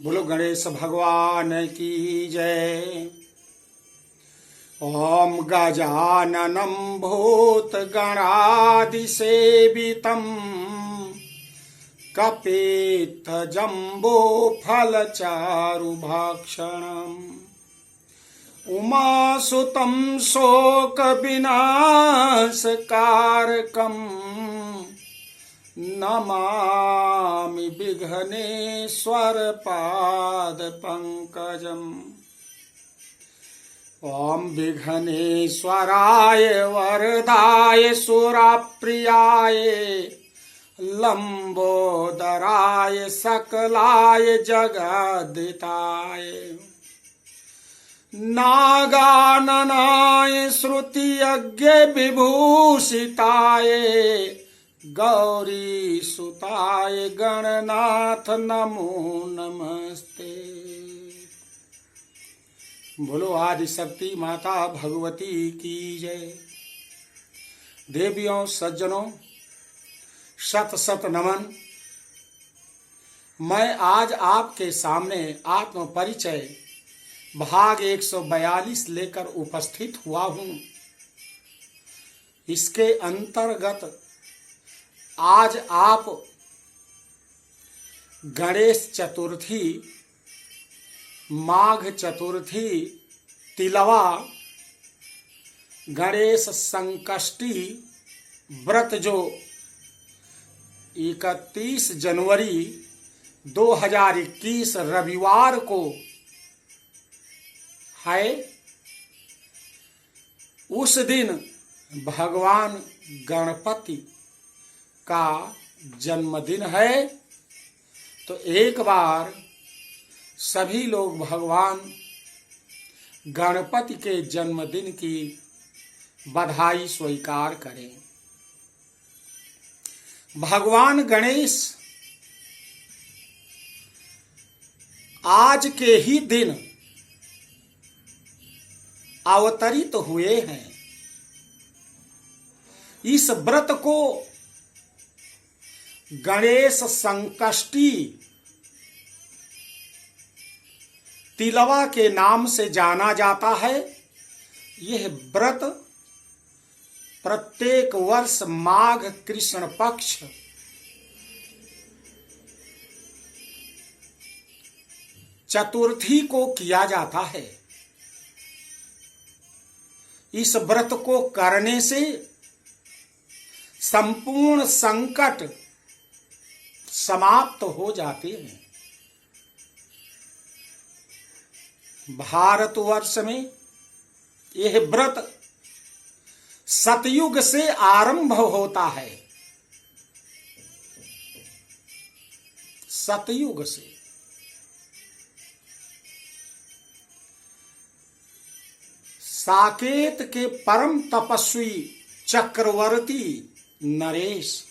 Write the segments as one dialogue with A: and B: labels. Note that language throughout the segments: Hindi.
A: बोलो गणेश भगवान की जय। ओम गजाननं भूतगणादिसेवितं कपित्थजम्बोफलचारुभक्षणम् उमासुतं शोकविनाशकारकम् नमामि विघ्नेश्वर पादपङ्कजम्। ओम विघ्नेश्वराय वरदाय सुरप्रियाय लंबोदराय सकलाय जगद्दिताय नागाननाय श्रुतियज्ञ विभूषिताय गौरी सुताय गणनाथ नमो नमस्ते। बोलो आदि शक्ति माता भगवती की जय। देवियों सज्जनों शत शत नमन। मैं आज आपके सामने आत्म परिचय भाग 142 लेकर उपस्थित हुआ हूँ। इसके अंतर्गत आज आप गणेश चतुर्थी, माघ चतुर्थी, तिलवा, गणेश संकष्टी व्रत जो 31 जनवरी 2021 रविवार को है, उस दिन भगवान गणपति का जन्मदिन है। तो एक बार सभी लोग भगवान गणपति के जन्मदिन की बधाई स्वीकार करें। भगवान गणेश आज के ही दिन अवतरित हुए हैं। इस व्रत को गणेश संकष्टी तिलवा के नाम से जाना जाता है। यह व्रत प्रत्येक वर्ष माघ कृष्ण पक्ष चतुर्थी को किया जाता है। इस व्रत को करने से संपूर्ण संकट समाप्त हो जाते हैं। भारतवर्ष में यह व्रत सतयुग से आरंभ होता है। सतयुग से साकेत के परम तपस्वी चक्रवर्ती नरेश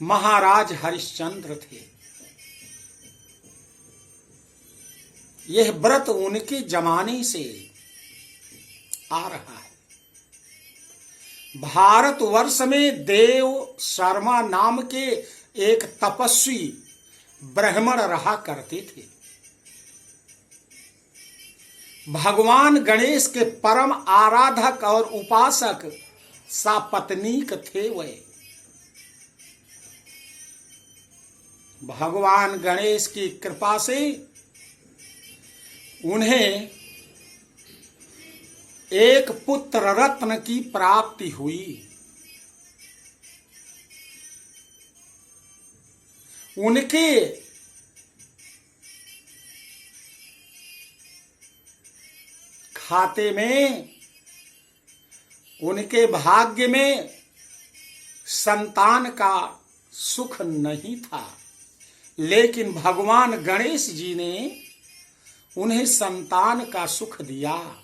A: महाराज हरिश्चंद्र थे। यह व्रत उनके जमाने से आ रहा है। भारतवर्ष में देव शर्मा नाम के एक तपस्वी ब्राह्मण रहा करते थे। भगवान गणेश के परम आराधक और उपासक सपत्नीक थे वे। भगवान गणेश की कृपा से उन्हें एक पुत्र रत्न की प्राप्ति हुई। उनके खाते में, उनके भाग्य में संतान का सुख नहीं था, लेकिन भगवान गणेश जी ने उन्हें संतान का सुख दिया।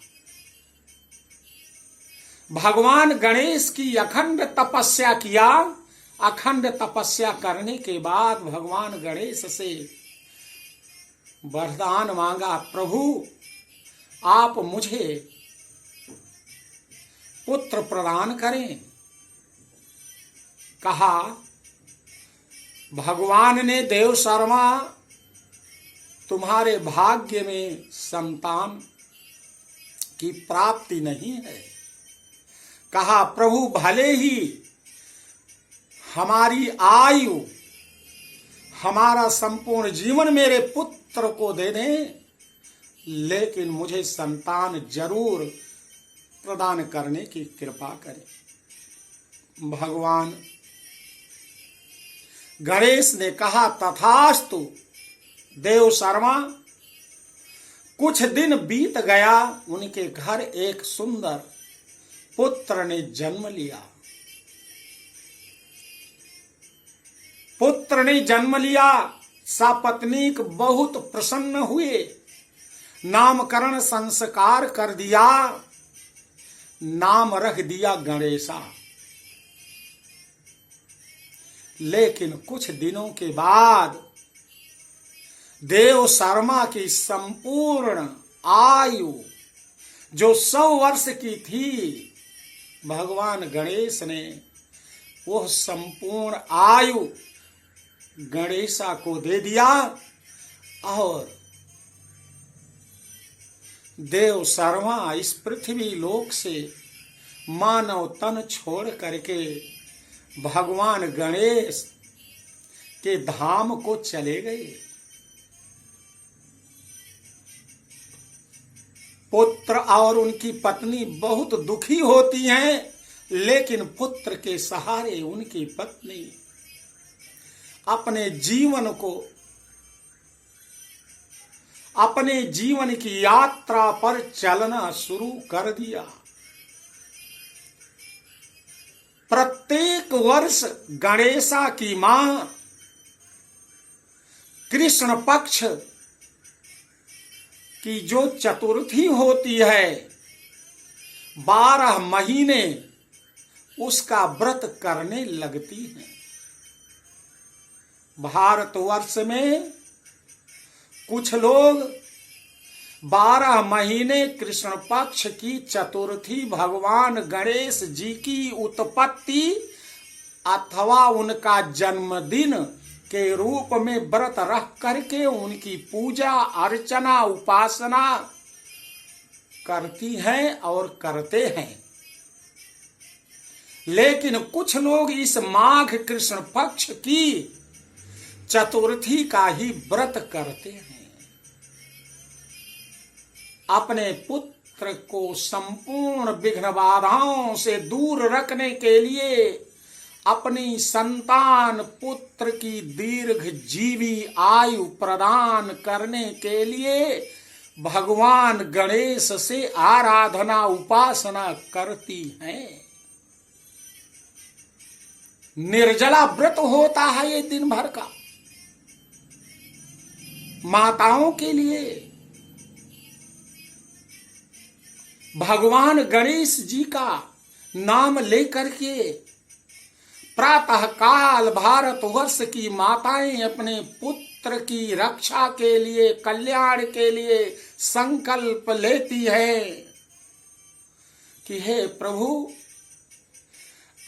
A: भगवान गणेश की अखंड तपस्या किया। अखंड तपस्या करने के बाद भगवान गणेश से वरदान मांगा, प्रभु आप मुझे पुत्र प्रदान करें। कहा भगवान ने देव शर्मा तुम्हारे भाग्य में संतान की प्राप्ति नहीं है। कहा प्रभु भले ही हमारी आयु हमारा संपूर्ण जीवन मेरे पुत्र को दे दें, लेकिन मुझे संतान जरूर प्रदान करने की कृपा करें। भगवान गणेश ने कहा तथास्तु देव शर्मा। कुछ दिन बीत गया, उनके घर एक सुंदर पुत्र ने जन्म लिया। पुत्र ने जन्म लिया, सपत्नीक बहुत प्रसन्न हुए, नामकरण संस्कार कर दिया, नाम रख दिया गणेशा। लेकिन कुछ दिनों के बाद देव शर्मा की संपूर्ण आयु जो 100 वर्ष की थी, भगवान गणेश ने वह संपूर्ण आयु गणेशा को दे दिया और देव शर्मा इस पृथ्वी लोक से मानव तन छोड़ करके भगवान गणेश के धाम को चले गए। पुत्र और उनकी पत्नी बहुत दुखी होती हैं, लेकिन पुत्र के सहारे उनकी पत्नी अपने जीवन की यात्रा पर चलना शुरू कर दिया। प्रत्येक वर्ष गणेशा की मां कृष्ण पक्ष की जो चतुर्थी होती है, 12 महीने उसका व्रत करने लगती है। भारतवर्ष में कुछ लोग 12 महीने कृष्ण पक्ष की चतुर्थी भगवान गणेश जी की उत्पत्ति अथवा उनका जन्मदिन के रूप में व्रत रख करके उनकी पूजा अर्चना उपासना करती हैं और करते हैं। लेकिन कुछ लोग इस माघ कृष्ण पक्ष की चतुर्थी का ही व्रत करते हैं। अपने पुत्र को संपूर्ण विघ्न बाधाओं से दूर रखने के लिए, अपनी संतान पुत्र की दीर्घ जीवी आयु प्रदान करने के लिए भगवान गणेश से आराधना उपासना करती हैं। निर्जला व्रत होता है ये दिन भर का माताओं के लिए। भगवान गणेश जी का नाम लेकर के प्रातः काल भारतवर्ष की माताएं अपने पुत्र की रक्षा के लिए, कल्याण के लिए संकल्प लेती है कि हे प्रभु,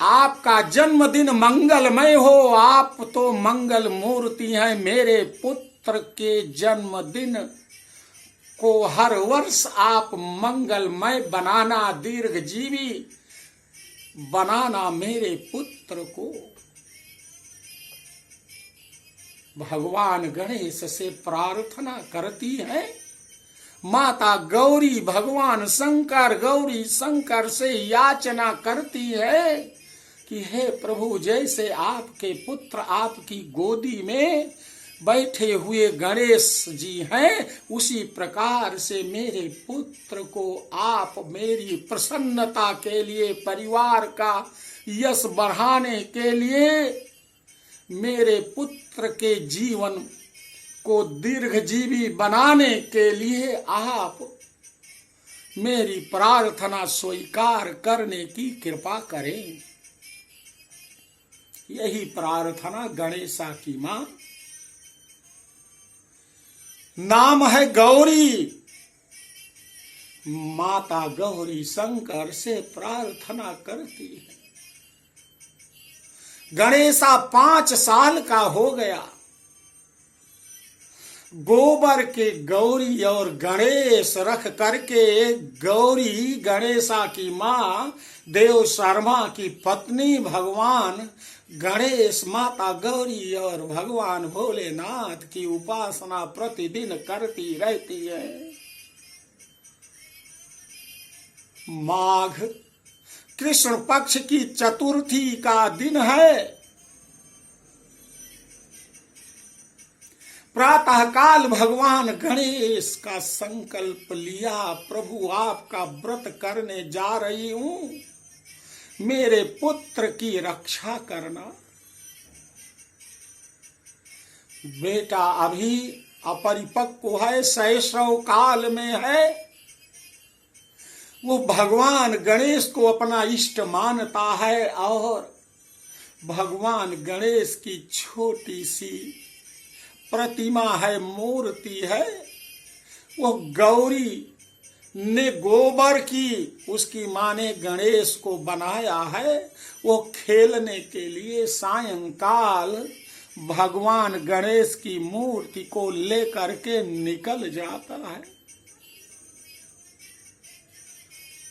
A: आपका जन्मदिन मंगलमय हो। आप तो मंगल मूर्ति हैं। मेरे पुत्र के जन्मदिन को हर वर्ष आप मंगलमय बनाना, दीर्घ जीवी बनाना मेरे पुत्र को। भगवान गणेश से प्रार्थना करती है माता गौरी। भगवान शंकर गौरी शंकर से याचना करती है कि हे प्रभु, जैसे आपके पुत्र आपकी गोदी में बैठे हुए गणेश जी हैं, उसी प्रकार से मेरे पुत्र को आप मेरी प्रसन्नता के लिए, परिवार का यश बढ़ाने के लिए, मेरे पुत्र के जीवन को दीर्घजीवी बनाने के लिए आप मेरी प्रार्थना स्वीकार करने की कृपा करें। यही प्रार्थना गणेशा की मां, नाम है गौरी, माता गौरी शंकर से प्रार्थना करती है। गणेशा 5 साल का हो गया। गोबर के गौरी और गणेश रख करके गौरी गणेशा की मां देव शर्मा की पत्नी भगवान गणेश माता गौरी और भगवान भोलेनाथ की उपासना प्रतिदिन करती रहती है। माघ कृष्ण पक्ष की चतुर्थी का दिन है। प्रातः काल भगवान गणेश का संकल्प लिया, प्रभु आपका व्रत करने जा रही हूं, मेरे पुत्र की रक्षा करना। बेटा अभी अपरिपक्व है, शैशव काल में है। वो भगवान गणेश को अपना इष्ट मानता है और भगवान गणेश की छोटी सी प्रतिमा है, मूर्ति है। वो गौरी ने गोबर की उसकी मां ने गणेश को बनाया है। वो खेलने के लिए सायंकाल भगवान गणेश की मूर्ति को लेकर के निकल जाता है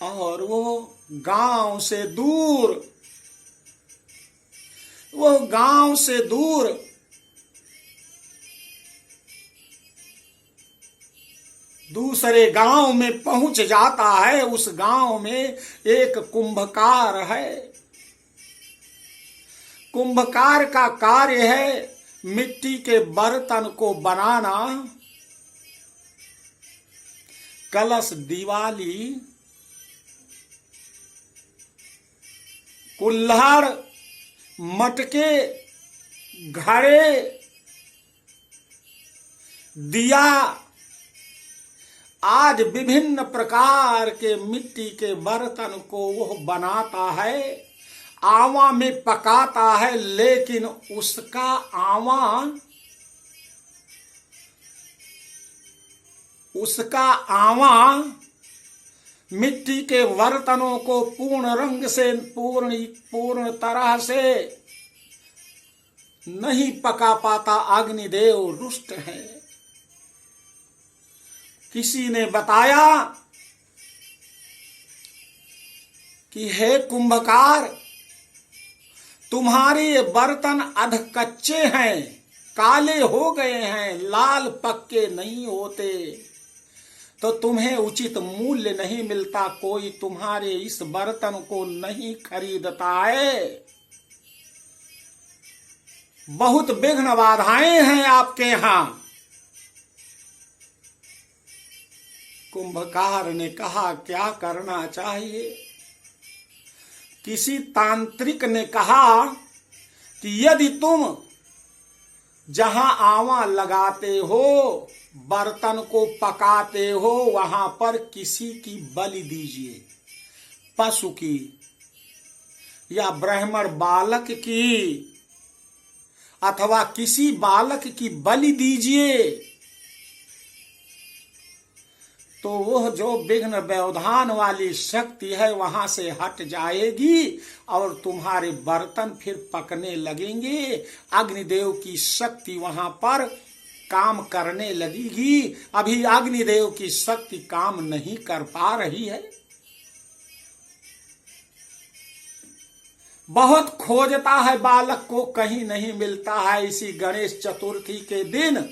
A: और वो गांव से दूर दूसरे गांव में पहुंच जाता है। उस गांव में एक कुंभकार है। कुंभकार का कार्य है मिट्टी के बर्तन को बनाना, कलश, दिवाली, कुल्हाड़, मटके, घड़े, दिया आज विभिन्न प्रकार के मिट्टी के बर्तन को वो बनाता है, आवा में पकाता है। लेकिन उसका आवा मिट्टी के बर्तनों को पूर्ण रंग से पूर्ण तरह से नहीं पका पाता। अग्निदेव रुष्ट है। किसी ने बताया कि हे कुंभकार, तुम्हारे ये बर्तन अध कच्चे हैं, काले हो गए हैं, लाल पक्के नहीं होते, तो तुम्हें उचित मूल्य नहीं मिलता, कोई तुम्हारे इस बर्तन को नहीं खरीदता है। बहुत विघ्न बाधाएं हैं आपके यहां। कुंभकार ने कहा क्या करना चाहिए? किसी तांत्रिक ने कहा कि यदि तुम जहां आवा लगाते हो, बर्तन को पकाते हो, वहां पर किसी की बलि दीजिए, पशु की या ब्राह्मण बालक की अथवा किसी बालक की बलि दीजिए, तो वह जो विघ्न व्यवधान वाली शक्ति है वहां से हट जाएगी और तुम्हारे बर्तन फिर पकने लगेंगे। अग्निदेव की शक्ति वहां पर काम करने लगेगी। अभी अग्निदेव की शक्ति काम नहीं कर पा रही है। बहुत खोजता है बालक को, कहीं नहीं मिलता है। इसी गणेश चतुर्थी के दिन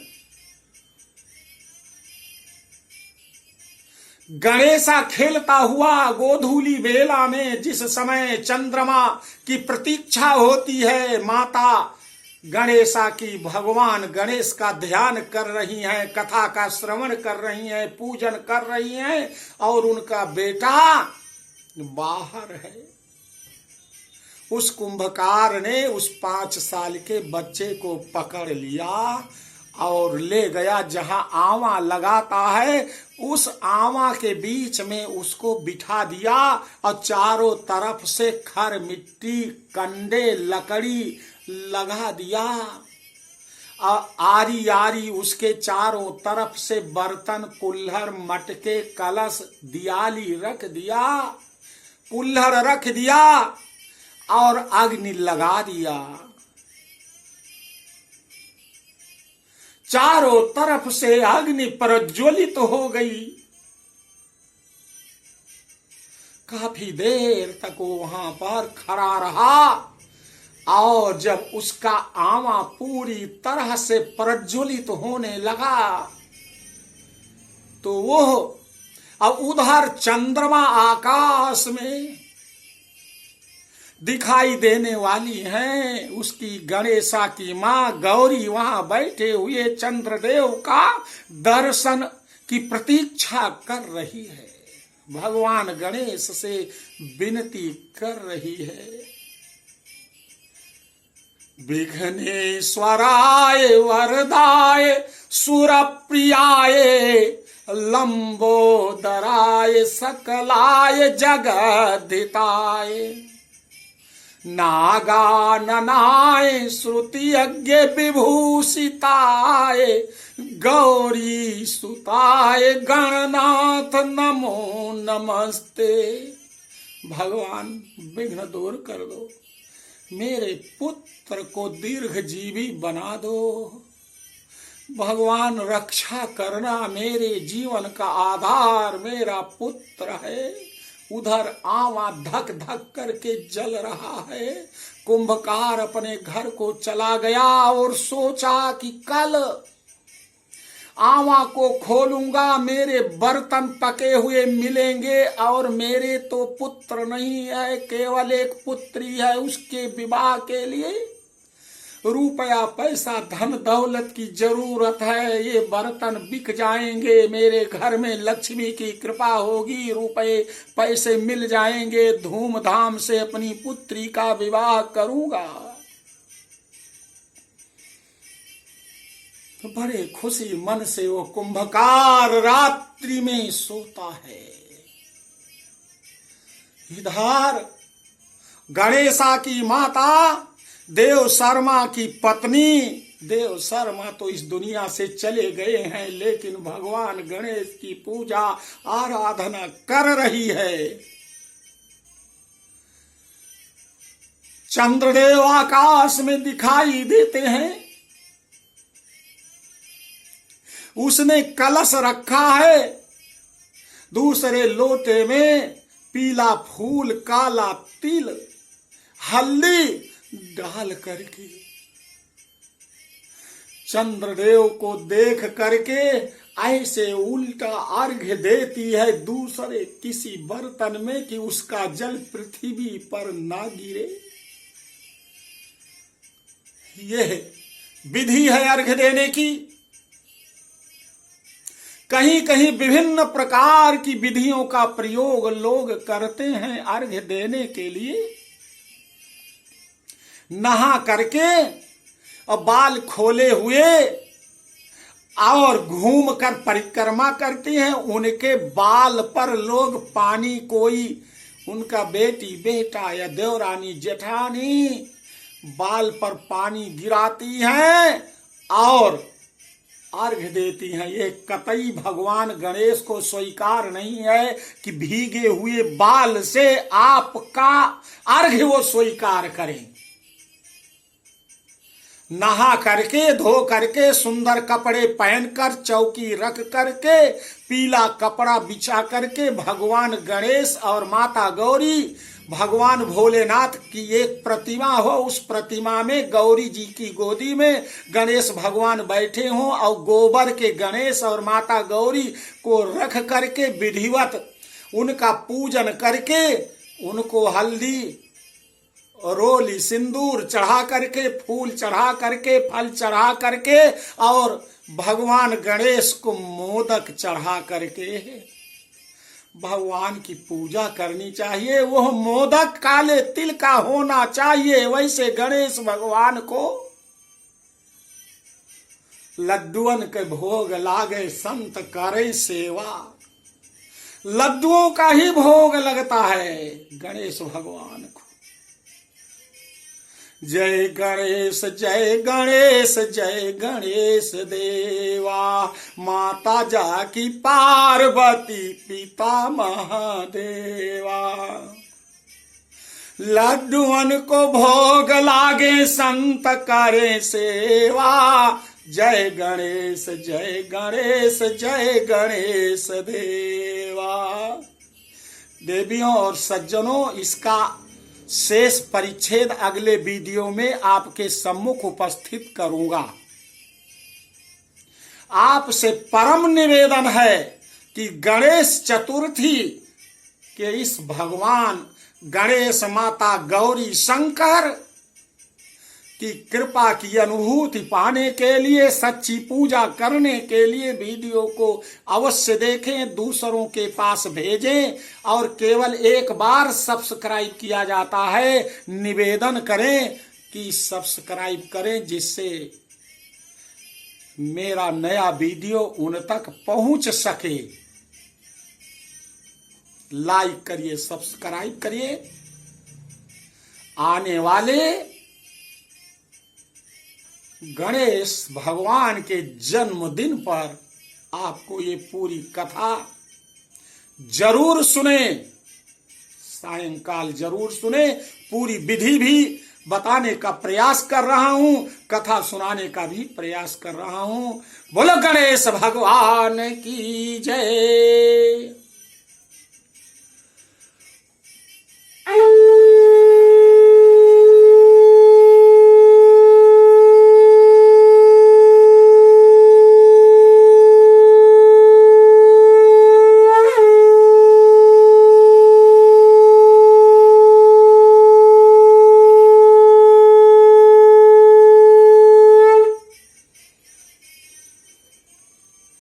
A: गणेशा खेलता हुआ गोधूली बेला में, जिस समय चंद्रमा की प्रतीक्षा होती है, माता गणेशा की भगवान गणेश का ध्यान कर रही हैं, कथा का श्रवण कर रही हैं, पूजन कर रही हैं और उनका बेटा बाहर है। उस कुंभकार ने उस 5 साल के बच्चे को पकड़ लिया और ले गया जहां आवा लगाता है। उस आवा के बीच में उसको बिठा दिया और चारों तरफ से खर, मिट्टी, कंडे, लकड़ी लगा दिया। आरी आरी उसके चारों तरफ से बर्तन, कुल्हड़, मटके, कलश, दियाली रख दिया, कुल्हड़ रख दिया और अग्नि लगा दिया। चारों तरफ से अग्नि प्रज्वलित हो गई। काफी देर तक वो वहां पर खड़ा रहा और जब उसका आमा पूरी तरह से प्रज्वलित होने लगा तो वो अब उधर चंद्रमा आकाश में दिखाई देने वाली हैं। उसकी गणेशा की मां गौरी वहां बैठे हुए चंद्रदेव का दर्शन की प्रतीक्षा कर रही है। भगवान गणेश से विनती कर रही है, विघ्नेश्वराय वरदाय सुरप्रियाय लंबोदराय सकलाय जगद्धिताय नागाननाय श्रुतियज्ञ विभूषिताय गौरी सुताय गणनाथ नमो नमस्ते। भगवान विघ्न दूर कर दो, मेरे पुत्र को दीर्घजीवी बना दो। भगवान रक्षा करना, मेरे जीवन का आधार मेरा पुत्र है। उधर आवा धक धक करके जल रहा है। कुंभकार अपने घर को चला गया और सोचा कि कल आवा को खोलूंगा, मेरे बर्तन पके हुए मिलेंगे और मेरे तो पुत्र नहीं है, केवल एक पुत्री है। उसके विवाह के लिए रुपया पैसा धन दौलत की जरूरत है। ये बर्तन बिक जाएंगे, मेरे घर में लक्ष्मी की कृपा होगी, रुपए पैसे मिल जाएंगे, धूमधाम से अपनी पुत्री का विवाह करूंगा। तो बड़े खुशी मन से वो कुंभकार रात्रि में सोता है। इधर गणेशा की माता देव शर्मा की पत्नी, देव शर्मा तो इस दुनिया से चले गए हैं, लेकिन भगवान गणेश की पूजा आराधना कर रही है। चंद्रदेव आकाश में दिखाई देते हैं। उसने कलश रखा है, दूसरे लोटे में पीला फूल, काला तिल, हल्दी डाल करके चंद्रदेव को देख करके ऐसे उल्टा अर्घ्य देती है दूसरे किसी बर्तन में कि उसका जल पृथ्वी पर ना गिरे। यह विधि है अर्घ्य देने की। कहीं कहीं विभिन्न प्रकार की विधियों का प्रयोग लोग करते हैं अर्घ्य देने के लिए। नहा करके और बाल खोले हुए और घूम कर परिक्रमा करते हैं। उनके बाल पर लोग पानी, कोई उनका बेटी बेटा या देवरानी जेठानी बाल पर पानी गिराती हैं और अर्घ्य देती हैं। ये कतई भगवान गणेश को स्वीकार नहीं है कि भीगे हुए बाल से आपका अर्घ्य वो स्वीकार करें। नहा करके, धो करके, सुंदर कपड़े पहनकर, चौकी रख करके, पीला कपड़ा बिछा करके भगवान गणेश और माता गौरी, भगवान भोलेनाथ की एक प्रतिमा हो, उस प्रतिमा में गौरी जी की गोदी में गणेश भगवान बैठे हों और गोबर के गणेश और माता गौरी को रख करके विधिवत उनका पूजन करके, उनको हल्दी, रोली, सिंदूर चढ़ा करके, फूल चढ़ा करके, फल चढ़ा करके और भगवान गणेश को मोदक चढ़ा करके भगवान की पूजा करनी चाहिए। वो मोदक काले तिल का होना चाहिए। वैसे गणेश भगवान को लड्डुअन के भोग लागे, संत करे सेवा। लड्डुओं का ही भोग लगता है गणेश भगवान को। जय गणेश जय गणेश जय गणेश देवा, माता जाकी पार्वती पिता महादेवा। लड्डुअन को भोग लागे संत करे सेवा। जय गणेश जय गणेश जय गणेश देवा। देवियों और सज्जनों, इसका शेष परिच्छेद अगले वीडियो में आपके सम्मुख उपस्थित करूंगा। आपसे परम निवेदन है कि गणेश चतुर्थी के इस भगवान गणेश, माता गौरी शंकर की कृपा की अनुभूति पाने के लिए, सच्ची पूजा करने के लिए वीडियो को अवश्य देखें, दूसरों के पास भेजें और केवल एक बार सब्सक्राइब किया जाता है। निवेदन करें कि सब्सक्राइब करें, जिससे मेरा नया वीडियो उन तक पहुंच सके। लाइक करिए, सब्सक्राइब करिए। आने वाले गणेश भगवान के जन्मदिन पर आपको ये पूरी कथा जरूर सुने, सायंकाल जरूर सुने। पूरी विधि भी बताने का प्रयास कर रहा हूं, कथा सुनाने का भी प्रयास कर रहा हूं। बोलो गणेश भगवान की जय।